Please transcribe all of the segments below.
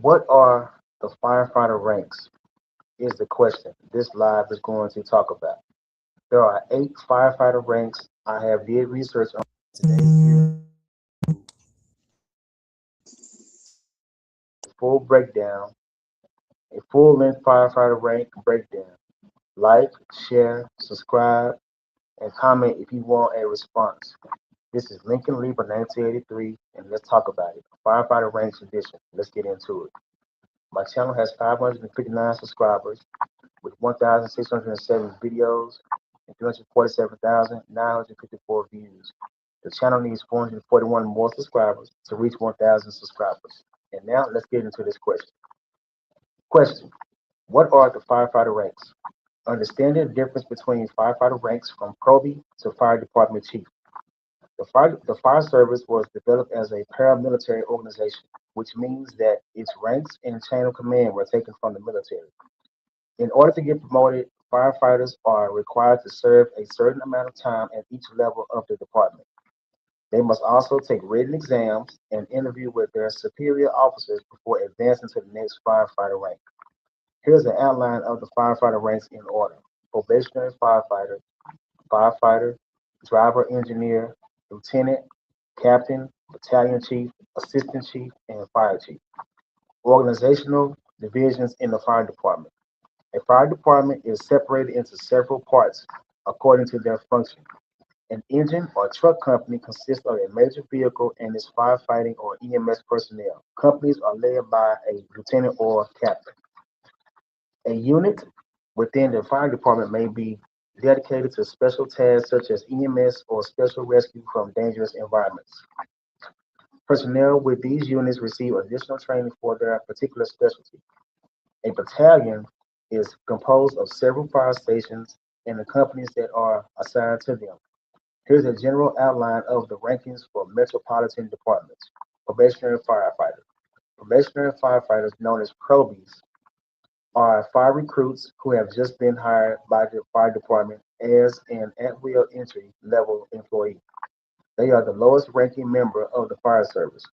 What are the firefighter ranks? Is the question this live is going to talk about. There are 8 firefighter ranks. I have did research on today's full breakdown, a full-length firefighter rank breakdown. Like, share, subscribe, and comment if you want a response. This is Lincoln Lieber 1983, and let's talk about it. Firefighter Ranks Edition. Let's get into it. My channel has 559 subscribers with 1,607 videos and 347,954 views. The channel needs 441 more subscribers to reach 1,000 subscribers. And now let's get into this question. Question: what are the firefighter ranks? Understanding the difference between firefighter ranks from probie to fire department chief. The fire service was developed as a paramilitary organization, which means that its ranks and chain of command were taken from the military. In order to get promoted, firefighters are required to serve a certain amount of time at each level of the department. They must also take written exams and interview with their superior officers before advancing to the next firefighter rank. Here's an outline of the firefighter ranks in order: probationary firefighter, firefighter, driver engineer, lieutenant, captain, battalion chief, assistant chief, and fire chief. Organizational divisions in the fire department. A fire department is separated into several parts according to their function. An engine or truck company consists of a major vehicle and its firefighting or EMS personnel. Companies are led by a lieutenant or captain. A unit within the fire department may be dedicated to special tasks such as EMS or special rescue from dangerous environments. Personnel with these units receive additional training for their particular specialty. A battalion is composed of several fire stations and the companies that are assigned to them. Here's a general outline of the rankings for metropolitan departments. Probationary firefighter. Probationary firefighters, known as probies, are fire recruits who have just been hired by the fire department as an at-will entry level employee. They are the lowest ranking member of the fire service.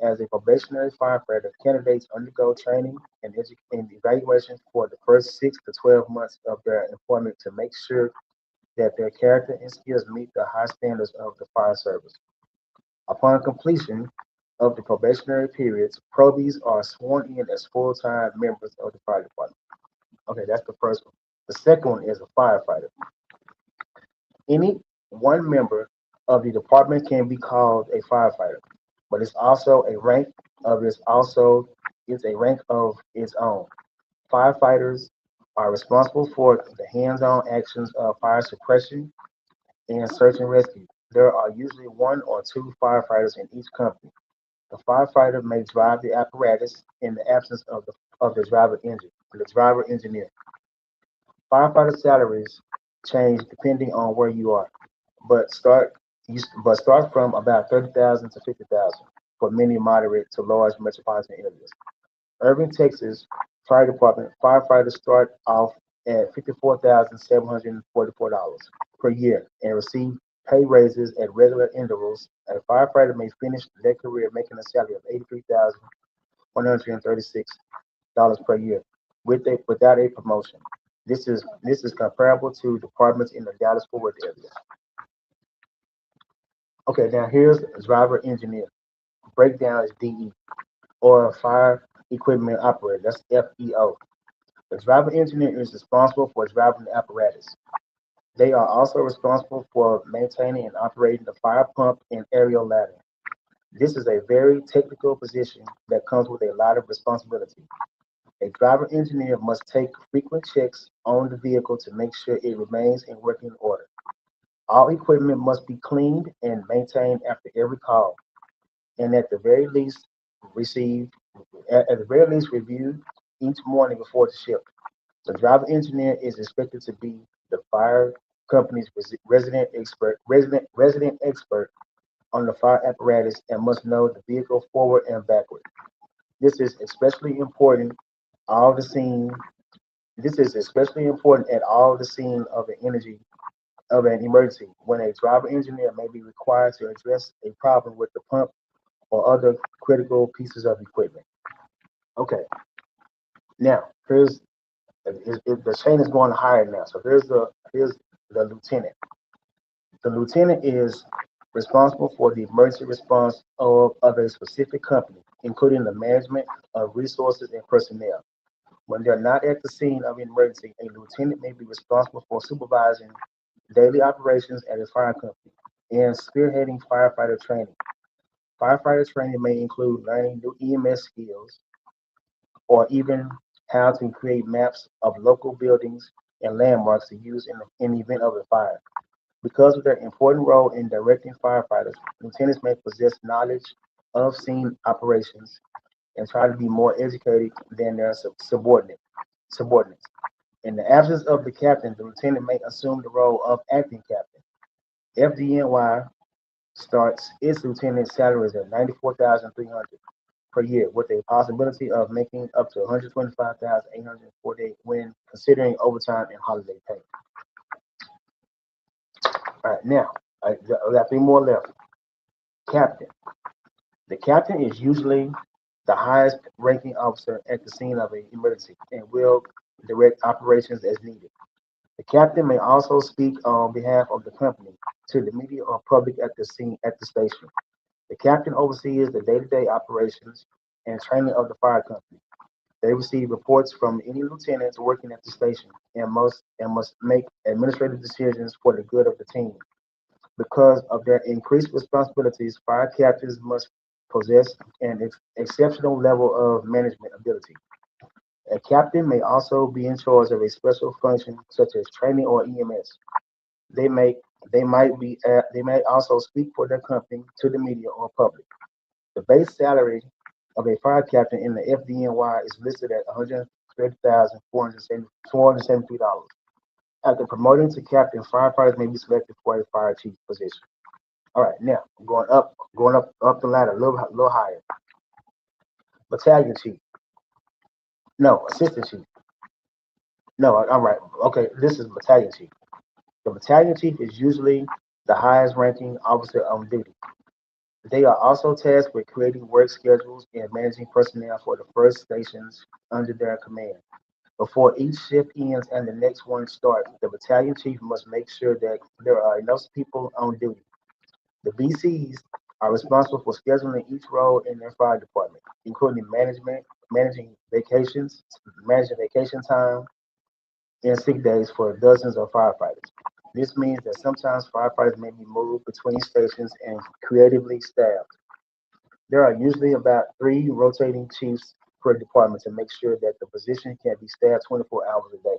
As a probationary firefighter, candidates undergo training and evaluation for the first 6 to 12 months of their employment to make sure that their character and skills meet the high standards of the fire service. Upon completion of the probationary periods, probies are sworn in as full-time members of the fire department. Okay, that's the first one. The second one is a firefighter. Any one member of the department can be called a firefighter, but it's a rank of its own. Firefighters are responsible for the hands-on actions of fire suppression and search and rescue. There are usually one or two firefighters in each company. The firefighter may drive the apparatus in the absence of the driver engineer. Firefighter salaries change depending on where you are, but start from about 30,000 to 50,000 for many moderate to large metropolitan areas. Irving, Texas Fire Department firefighters start off at $54,744 per year and receive pay raises at regular intervals. A firefighter may finish their career making a salary of $83,136 per year without a promotion. This is comparable to departments in the Dallas-Fort Worth area. Okay, now here's driver engineer. Breakdown is DE, or fire equipment operator. That's FEO. The driver engineer is responsible for driving the apparatus. They are also responsible for maintaining and operating the fire pump and aerial ladder. This is a very technical position that comes with a lot of responsibility. A driver engineer must take frequent checks on the vehicle to make sure it remains in working order. All equipment must be cleaned and maintained after every call, and received at the very least reviewed each morning before the shift. The driver engineer is expected to be the fire company's resident expert on the fire apparatus and must know the vehicle forward and backward. This is especially important all the scene. This is especially important at all the scene of an emergency when a driver engineer may be required to address a problem with the pump or other critical pieces of equipment. Okay, now the chain is going higher now. So here's the lieutenant. The lieutenant is responsible for the emergency response of a specific company, including the management of resources and personnel. When they're not at the scene of an emergency, a lieutenant may be responsible for supervising daily operations at a fire company and spearheading firefighter training. Firefighter training may include learning new EMS skills or even how to create maps of local buildings and landmarks to use in the event of a fire. Because of their important role in directing firefighters, lieutenants may possess knowledge of scene operations and try to be more educated than their subordinates. In the absence of the captain, the lieutenant may assume the role of acting captain. FDNY starts its lieutenant salaries at 94,300 per year, with a possibility of making up to 125,848 when considering overtime and holiday pay. All right, now I got three more left. Captain. The captain is usually the highest ranking officer at the scene of an emergency and will direct operations as needed. The captain may also speak on behalf of the company to the media or public at the scene at the station. The captain oversees the day-to-day operations and training of the fire company. They receive reports from any lieutenants working at the station and must make administrative decisions for the good of the team. Because of their increased responsibilities, fire captains must possess an exceptional level of management ability. A captain may also be in charge of a special function such as training or EMS. They may they may also speak for their company to the media or public. The base salary of a fire captain in the FDNY is listed at $130,473. After promoting to captain, firefighters may be selected for a fire chief position. All right, now going up the ladder, a little higher. Battalion chief. No, assistant chief. No, all right. Okay, this is battalion chief. The battalion chief is usually the highest ranking officer on duty. They are also tasked with creating work schedules and managing personnel for the first stations under their command. Before each shift ends and the next one starts, the battalion chief must make sure that there are enough people on duty. The BCs are responsible for scheduling each role in their fire department, including managing vacations, managing vacation time, and sick days for dozens of firefighters. This means that sometimes firefighters may be moved between stations and creatively staffed. There are usually about three rotating chiefs per department to make sure that the position can be staffed 24 hours a day.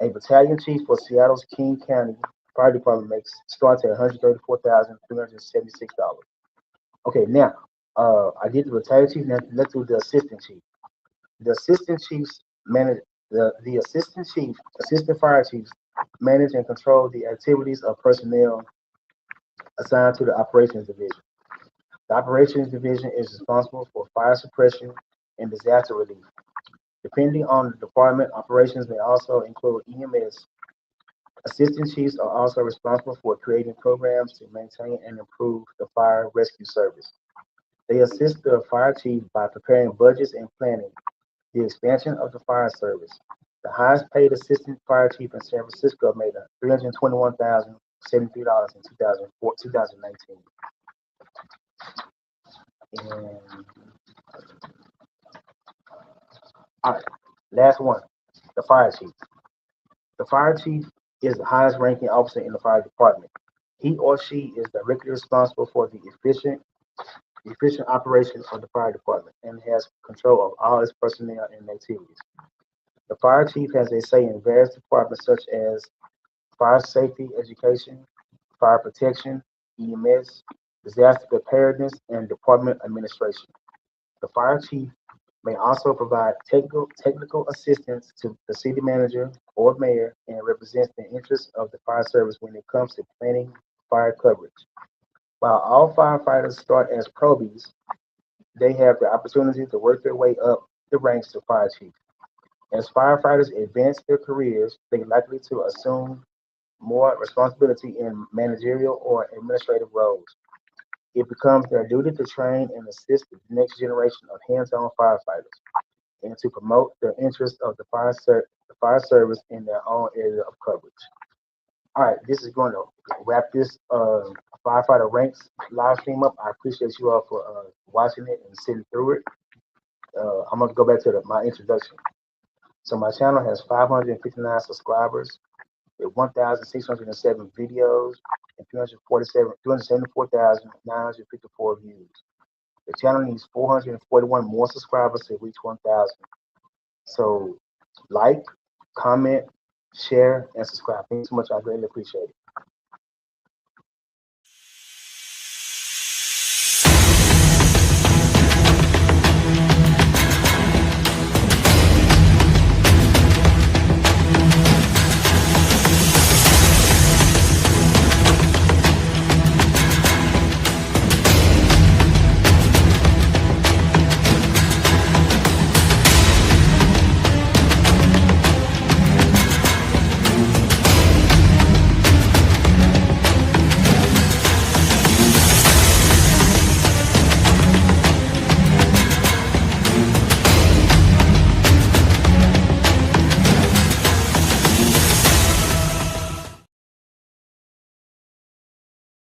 A battalion chief for Seattle's King County Fire Department makes starts at $134,376. Okay, now I did the battalion chief. Now let's do the assistant chief. The assistant chiefs manage the assistant fire chiefs manage and control the activities of personnel assigned to the operations division. The operations division is responsible for fire suppression and disaster relief. Depending on the department, operations may also include EMS. Assistant chiefs are also responsible for creating programs to maintain and improve the fire rescue service. They assist the fire chief by preparing budgets and planning the expansion of the fire service. The highest paid assistant fire chief in San Francisco made $321,073 in 2019. And all right, last one, the fire chief. The fire chief is the highest ranking officer in the fire department. He or she is directly responsible for the efficient operation of the fire department and has control of all its personnel and activities. The fire chief has a say in various departments such as fire safety education, fire protection, EMS, disaster preparedness, and department administration. The fire chief may also provide technical assistance to the city manager or mayor and represents the interests of the fire service when it comes to planning fire coverage. While all firefighters start as probies, they have the opportunity to work their way up the ranks to fire chief. As firefighters advance their careers, they are likely to assume more responsibility in managerial or administrative roles. It becomes their duty to train and assist the next generation of hands-on firefighters. and to promote the interest of the fire service in their own area of coverage. All right, this is going to wrap this firefighter ranks live stream up. I appreciate you all for watching it and sitting through it. I'm gonna go back to my introduction. So my channel has 559 subscribers with 1,607 videos and 374,954 views. The channel needs 441 more subscribers to reach 1,000. So like, comment, share, and subscribe. Thank you so much. I greatly appreciate it.